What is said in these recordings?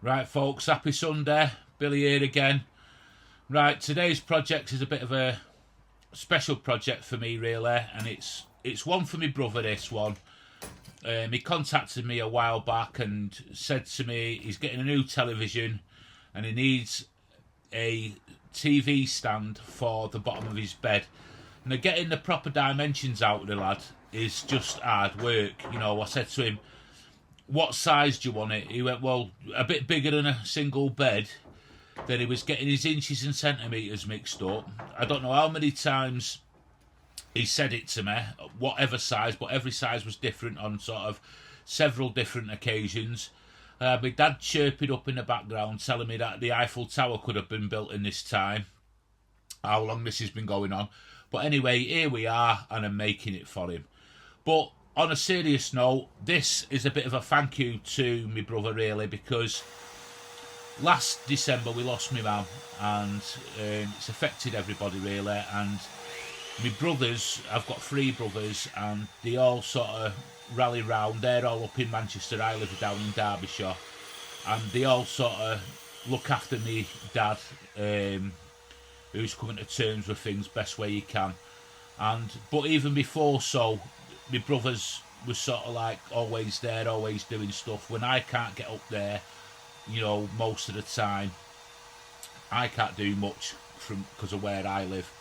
Right, folks, happy Sunday. Billy here again. Right, today's project is a bit of a special project for me, really, and it's one for my brother. This one, he contacted me a while back and said to me he's getting a new television, and he needs a TV stand for the bottom of his bed. Now, getting the proper dimensions out of the lad is just hard work. You know, I said to him, what size do you want it? He went, well, a bit bigger than a single bed. Then he was getting his inches and centimetres mixed up. I don't know how many times he said it to me, whatever size, but every size was different on sort of several different occasions. My dad chirping up in the background, telling me that the Eiffel Tower could have been built in this time. How long this has been going on. But anyway, here we are, and I'm making it for him. But on a serious note, this is a bit of a thank you to my brother, really, because last December we lost my mum, and it's affected everybody, really. And my brothers, I've got three brothers, and they all sort of rally round. They're all up in Manchester, I live down in Derbyshire, and they all sort of look after me dad, who's coming to terms with things best way he can. But even before, so my brothers was sort of like always there, always doing stuff. When I can't get up there, you know, most of the time, I can't do much because of where I live.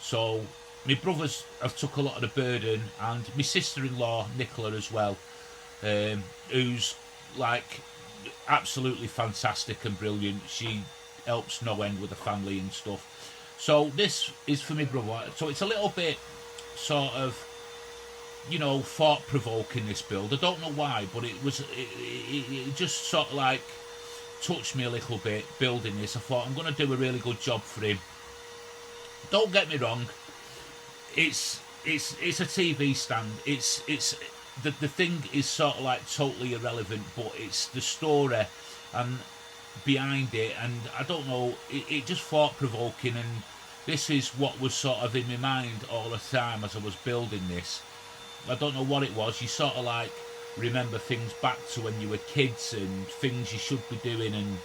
So my brothers have took a lot of the burden, and my sister-in-law Nicola as well, who's like absolutely fantastic and brilliant. She helps no end with the family and stuff. So this is for my brother. So it's a little bit sort of, you know, thought-provoking, this build. I don't know why, but it just sort of like touched me a little bit building this. I thought I'm going to do a really good job for him. Don't get me wrong, it's a TV stand. It's the thing is sort of like totally irrelevant, but it's the story and behind it, and I don't know, it just thought-provoking, and this is what was sort of in my mind all the time as I was building this. I don't know what it was. You sort of like remember things back to when you were kids and things you should be doing, and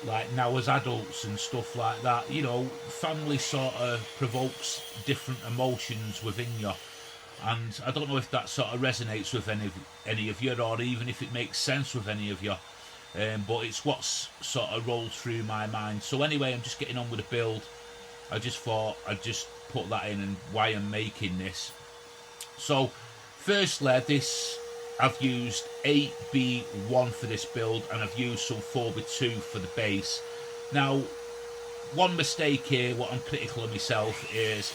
like now as adults and stuff like that. You know, family sort of provokes different emotions within you, and I don't know if that sort of resonates with any of you, or even if it makes sense with any of you. But it's what's sort of rolled through my mind. So anyway, I'm just getting on with the build. I just thought I'd just put that in and why I'm making this. So firstly, I've used 8B1 for this build, and I've used some 4B2 for the base. Now, one mistake here, what I'm critical of myself, is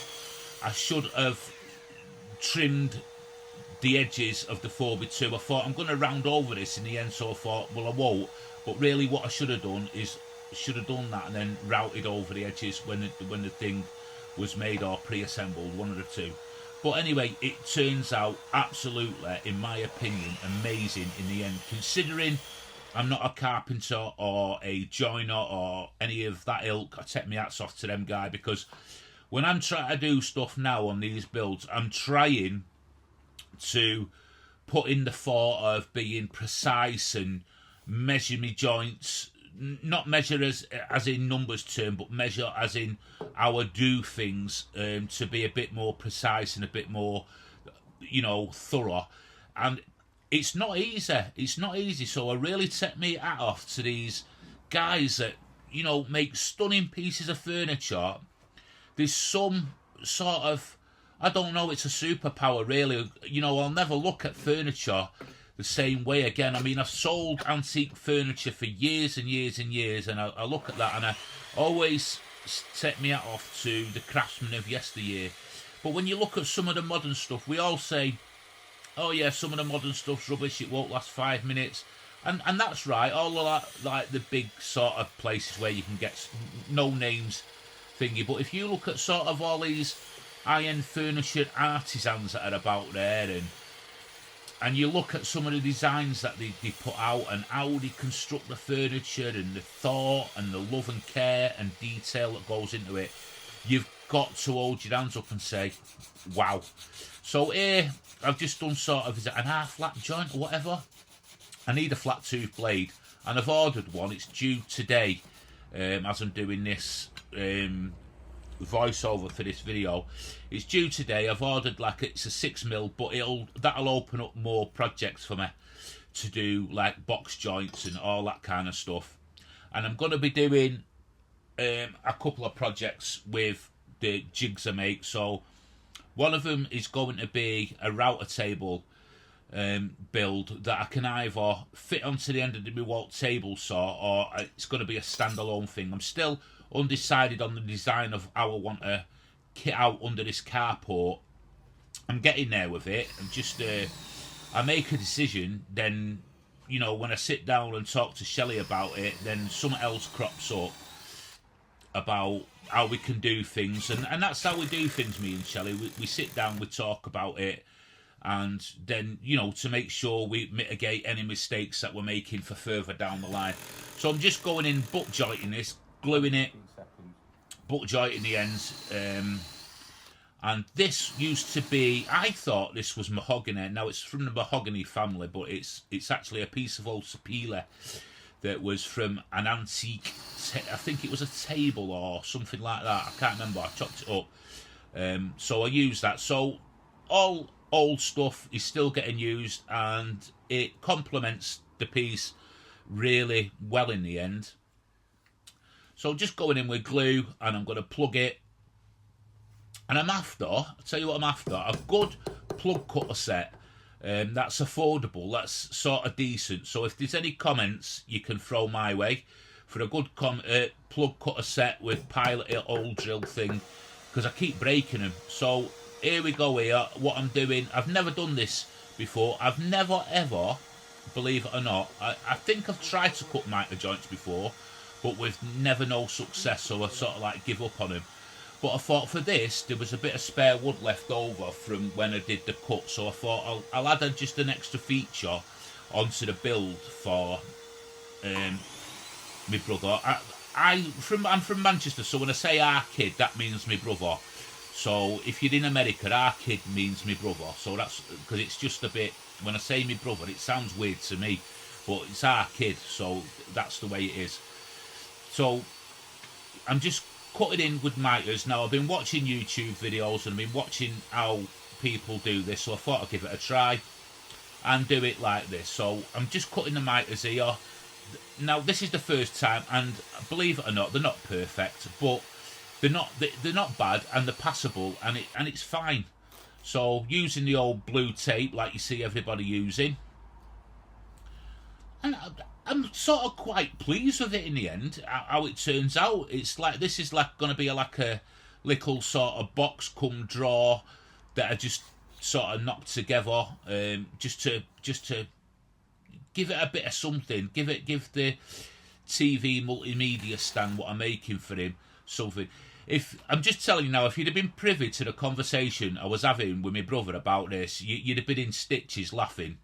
I should have trimmed the edges of the 4B2. I thought I'm going to round over this in the end, so I thought, well, I won't. But really what I should have done is that and then routed over the edges when the thing was made or pre-assembled, one of the two. But anyway, it turns out absolutely, in my opinion, amazing in the end, considering I'm not a carpenter or a joiner or any of that ilk. I take my hats off to them guy, because when I'm trying to do stuff now on these builds, I'm trying to put in the thought of being precise and measure me joints, not measure as in numbers term, but measure as in how I do things, to be a bit more precise and a bit more, you know, thorough. And it's not easy. So I really take me hat off to these guys that, you know, make stunning pieces of furniture. There's some sort of, I don't know, it's a superpower, really. You know, I'll never look at furniture the same way again. I mean, I've sold antique furniture for years and years and years, and I look at that and I always take me hat off to the craftsmen of yesteryear. But when you look at some of the modern stuff, we all say, oh yeah, some of the modern stuff's rubbish, it won't last 5 minutes. And that's right, all of that, like the big sort of places where you can get no names thingy. But if you look at sort of all these high-end furniture artisans that are about there, and you look at some of the designs that they put out and how they construct the furniture and the thought and the love and care and detail that goes into it, you've got to hold your hands up and say, wow. So here, I've just done sort of, is it an half flat joint or whatever? I need a flat tooth blade. and I've ordered one. It's due today, as I'm doing this voiceover for this video. It's due today. I've ordered, like, it's a 6mm, but that'll open up more projects for me to do, like box joints and all that kind of stuff. And I'm going to be doing a couple of projects with the jigs I make. So one of them is going to be a router table build that I can either fit onto the end of the Milwaukee table saw, or it's going to be a standalone thing. I'm still undecided on the design of how I want to kit out under this carport. I'm getting there with it. I'm just I make a decision, then, you know, when I sit down and talk to Shelley about it, then something else crops up about how we can do things, and that's how we do things, me and Shelley. We sit down, we talk about it, and then, you know, to make sure we mitigate any mistakes that we're making for further down the line. So I'm just going in, butt jointing this, gluing it, butt jointing the ends, and this used to be, I thought this was mahogany. Now it's from the mahogany family, but it's actually a piece of old sapele that was from an antique, I think it was a table or something like that. I can't remember. I chopped it up. So I used that. So all old stuff is still getting used, and it complements the piece really well in the end. So just going in with glue, and I'm going to plug it. And I'll tell you what I'm after, a good plug cutter set. That's affordable, that's sort of decent. So if there's any comments you can throw my way for a good plug cutter set with pilot old drill thing, because I keep breaking them. So here we go here, what I'm doing. I've never done this before. I've never ever, believe it or not, I think I've tried to cut miter joints before, but with never no success, so I sort of like give up on them. But I thought for this, there was a bit of spare wood left over from when I did the cut, so I thought I'll add just an extra feature onto the build for my brother. I'm from Manchester, so when I say our kid, that means my brother. So if you're in America, our kid means my brother. So that's because it's just a bit, when I say my brother, it sounds weird to me, but it's our kid, so that's the way it is. So I'm just cutting in with miters. Now I've been watching YouTube videos and I've been watching how people do this, so I thought I'd give it a try and do it like this. So I'm just cutting the miters here. Now this is the first time, and believe it or not, they're not perfect, but they're not bad, and they're passable, and it's fine. So using the old blue tape like you see everybody using, and I'm sort of quite pleased with it in the end, how it turns out. It's like, this is like going to be like a little sort of box come drawer that I just sort of knocked together, just to give it a bit of something, give the TV multimedia stand what I'm making for him something. If I'm just telling you now, if you'd have been privy to the conversation I was having with my brother about this, you'd have been in stitches laughing.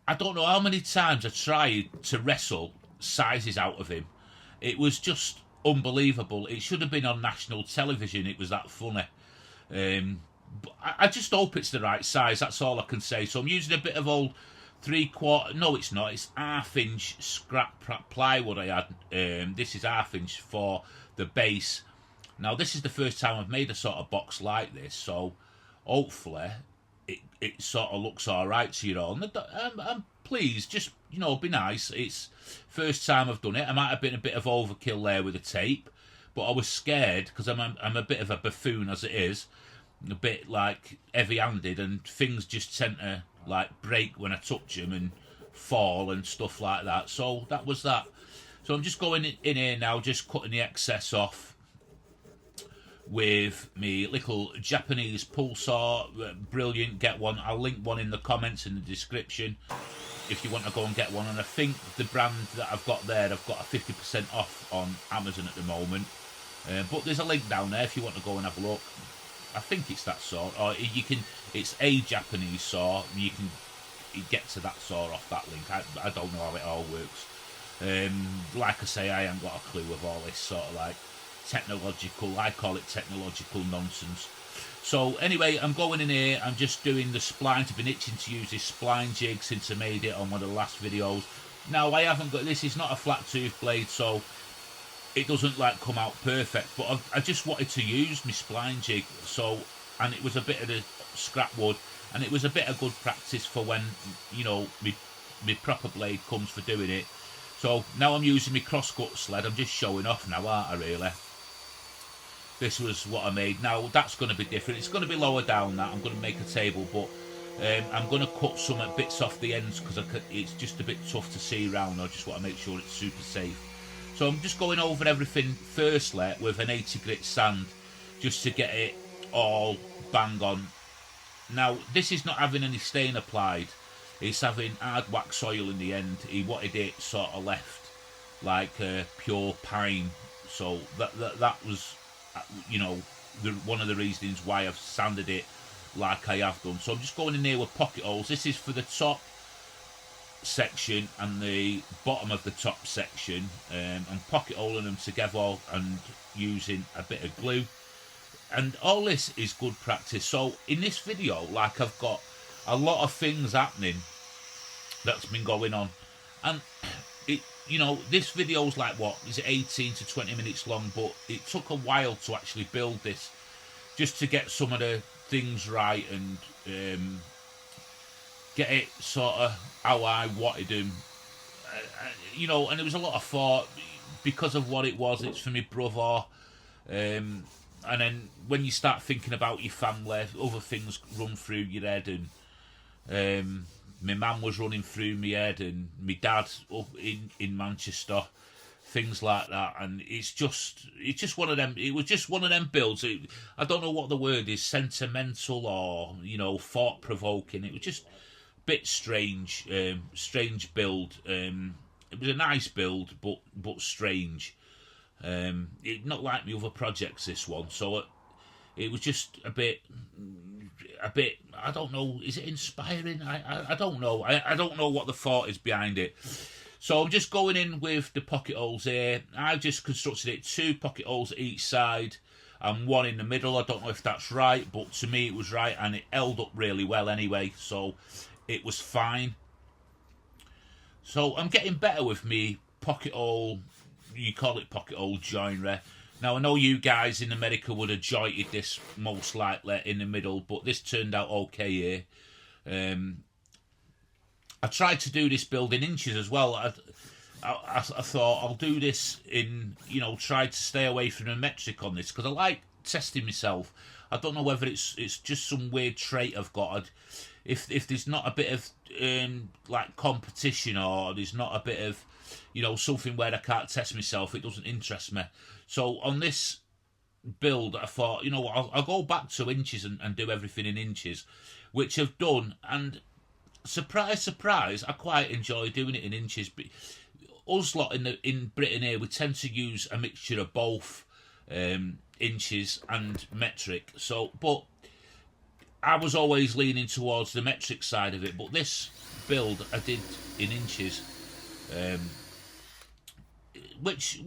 I don't know how many times I tried to wrestle sizes out of him. It was just unbelievable. It should have been on national television. It was that funny. But I just hope it's the right size. That's all I can say. So I'm using a bit of old 3/4. No, it's not. It's 1/2 inch scrap plywood I had. This is 1/2 inch for the base. Now this is the first time I've made a sort of box like this. So hopefully it sort of looks all right to you all. And I'm pleased. Just, you know, be nice. It's first time I've done it. I might have been a bit of overkill there with the tape, but I was scared because I'm a bit of a buffoon as it is, a bit like heavy-handed, and things just tend to like break when I touch them and fall and stuff like that. So that was that. So I'm just going in here now, just cutting the excess off with me little Japanese pull saw. Brilliant, get one. I'll link one in the comments in the description if you want to go and get one. And I think the brand that I've got there, I've got a 50% off on Amazon at the moment, but there's a link down there if you want to go and have a look. I think it's that saw, or you can, it's a Japanese saw, you can get to that saw off that link. I don't know how it all works. Like I say, I ain't got a clue of all this sort of like technological, I call it technological nonsense. So anyway, I'm going in here, I'm just doing the splines. I've been itching to use this spline jig since I made it on one of the last videos. Now I haven't got, this is not a flat tooth blade, so it doesn't like come out perfect, but I just wanted to use my spline jig, so, and it was a bit of the scrap wood, and it was a bit of good practice for when, you know, my proper blade comes for doing it. So now I'm using my crosscut sled. I'm just showing off now, aren't I, really? This was what I made. Now that's going to be different. It's going to be lower down that. I'm going to make a table, but I'm going to cut some bits off the ends because it's just a bit tough to see around. I just want to make sure it's super safe. So I'm just going over everything firstly with an 80 grit sand just to get it all bang on. Now this is not having any stain applied. It's having hard wax oil in the end. He wanted it sort of left like pure pine. So that was, you know, one of the reasons why I've sanded it like I have done. So I'm just going in there with pocket holes. This is for the top section and the bottom of the top section. I'm pocket holing them together and using a bit of glue. And all this is good practice. So in this video, like, I've got a lot of things happening that's been going on, and it, you know, this video's like, what is it, 18 to 20 minutes long, but it took a while to actually build this, just to get some of the things right and get it sort of how I wanted them, you know. And there was a lot of thought because of what it was. It's for my brother, and then when you start thinking about your family, other things run through your head, and my mum was running through my head, and my dad up in Manchester, things like that. And it's just one of them. It was just one of them builds. I don't know what the word is, sentimental or, you know, thought provoking. It was just a bit strange, strange build. It was a nice build, but strange. It not like my other projects, this one. So it was just a bit. I don't know. Is it inspiring? I don't know. I don't know what the thought is behind it. So I'm just going in with the pocket holes here. I've just constructed it 2 pocket holes each side and 1 in the middle. I don't know if that's right, but to me it was right, and it held up really well anyway, so it was fine. So I'm getting better with me pocket hole. You call it pocket hole joinery. Now, I know you guys in America would have jointed this most likely in the middle, but this turned out okay here. I tried to do this build in inches as well. I thought I'll do this in, you know, try to stay away from the metric on this, because I like testing myself. I don't know whether it's just some weird trait I've got. If there's not a bit of like competition, or there's not a bit of, you know, something where I can't test myself, it doesn't interest me. So on this build, I thought, you know what, I'll go back to inches and do everything in inches, which I've done. And surprise, surprise, I quite enjoy doing it in inches. But us lot in Britain here, we tend to use a mixture of both inches and metric. So, but I was always leaning towards the metric side of it. But this build I did in inches. Which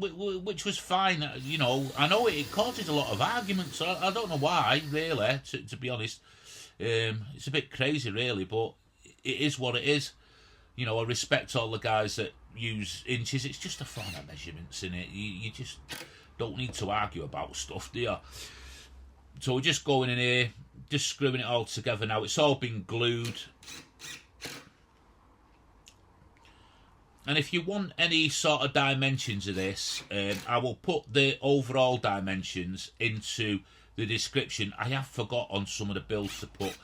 was fine, you know. I know it causes a lot of arguments. I don't know why, really, to be honest. It's a bit crazy, really, but it is what it is. You know, I respect all the guys that use inches. It's just a form of measurements, innit? You just don't need to argue about stuff, do you? So we're just going in here, just screwing it all together now. It's all been glued. And if you want any sort of dimensions of this, I will put the overall dimensions into the description. I have forgot on some of the builds to put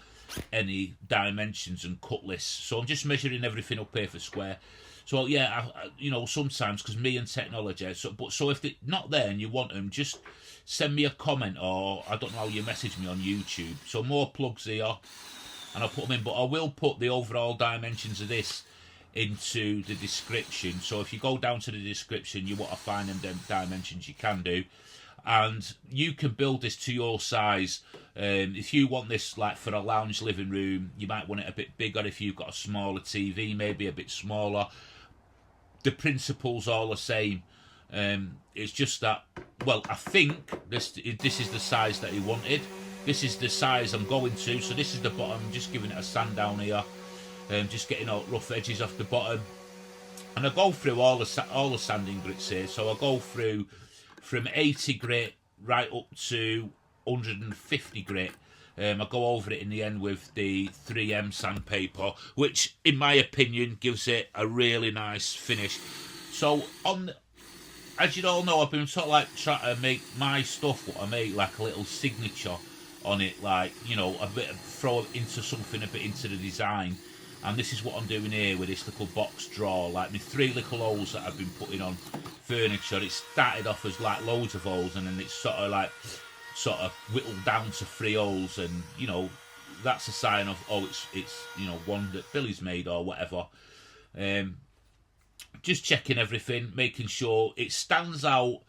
any dimensions and cut lists. So I'm just measuring everything up here for square. So yeah, you know, sometimes, because me and technology. So if they're not there and you want them, just send me a comment, or I don't know how you message me on YouTube. So more plugs here, and I'll put them in. But I will put the overall dimensions of this into the description. So if you go down to the description, you want to find them dimensions, you can do, and you can build this to your size. If you want this like for a lounge living room, you might want it a bit bigger. If you've got a smaller TV, maybe a bit smaller. The principle's all the same. It's just that, well, I think this is the size that he wanted. This is the size I'm going to. So this is the bottom. I'm just giving it a sand down here. Just getting out rough edges off the bottom. And I go through all the sanding grits here. So I go through from 80 grit right up to 150 grit. I go over it in the end with the 3M sandpaper, which, in my opinion, gives it a really nice finish. So, as you all know, I've been sort of like trying to make my stuff, what I make, like a little signature on it, like, you know, a bit of, throw into something, a bit into the design. And this is what I'm doing here with this little box drawer, like my 3 little holes that I've been putting on furniture. It started off as like loads of holes, and then it's sort of whittled down to 3 holes, and you know, that's a sign of, oh, it's you know, one that Billy's made or whatever. Just checking everything, making sure it stands out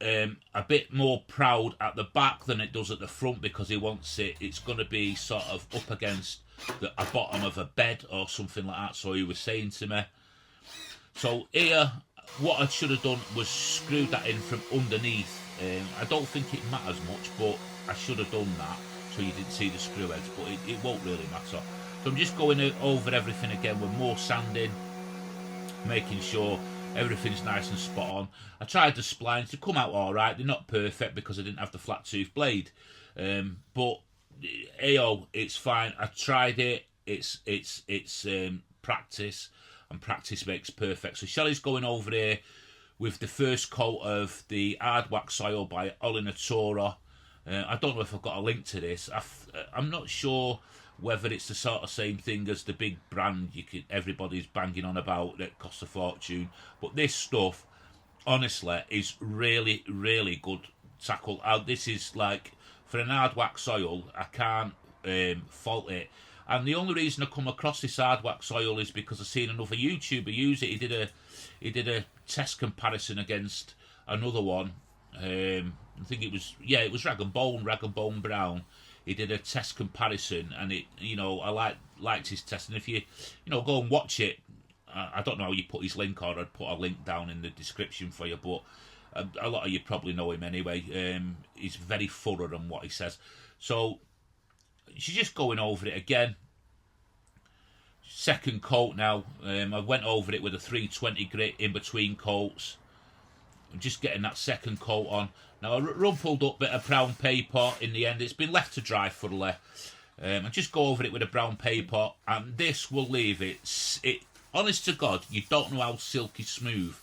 a bit more proud at the back than it does at the front, because he wants it's going to be sort of up against a bottom of a bed or something like that, so he was saying to me. So here, what I should have done was screwed that in from underneath. I don't think it matters much, but I should have done that so you didn't see the screw heads, but it won't really matter. So I'm just going over everything again with more sanding, making sure everything's nice and spot on. I tried the splines to come out all right. They're not perfect because I didn't have the flat tooth blade, but ayo, it's fine. I tried it. It's practice, and practice makes perfect. So Shelley's going over here with the first coat of the hard wax oil by Olinatora. I don't know if I've got a link to this. I'm not sure whether it's the sort of same thing as the big brand everybody's banging on about that costs a fortune. But this stuff, honestly, is really, really good tackle. This is like, for an hard wax oil, I can't fault it. And the only reason I come across this hard wax oil is because I've seen another YouTuber use it. He did a test comparison against another one. I think it was Rag and Bone Brown. He did a test comparison, and I liked his test. And if you go and watch it, I don't know how you put his link on. I'd put a link down in the description for you, but a lot of you probably know him anyway. He's very thorough on what he says. So she's just going over it again. Second coat now. I went over it with a 320 grit in between coats. I'm just getting that second coat on. Now, I rumpled up a bit of brown paper in the end. It's been left to dry thoroughly. I just go over it with a brown paper, and this will leave it. Honest to God, you don't know how silky smooth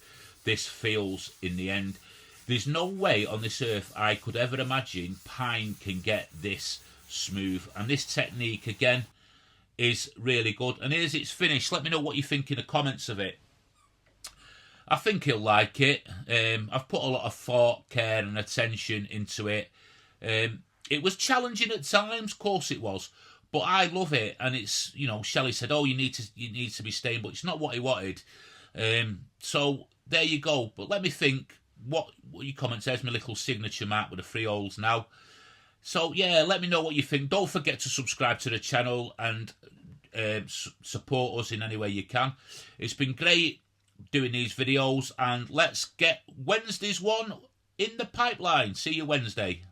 this feels in the end. There's no way on this earth I could ever imagine pine can get this smooth. And this technique, again, is really good. And here's its finished. Let me know what you think in the comments of it. I think he'll like it. I've put a lot of thought, care and attention into it. It was challenging at times, of course it was, but I love it. And it's, Shelley said, oh, you need to be stained, but it's not what he wanted. So there you go. But let me think what your comments. There's my little signature mark with the 3 holes now. So yeah, let me know what you think. Don't forget to subscribe to the channel and support us in any way you can. It's been great doing these videos, and let's get Wednesday's one in the pipeline. See you Wednesday.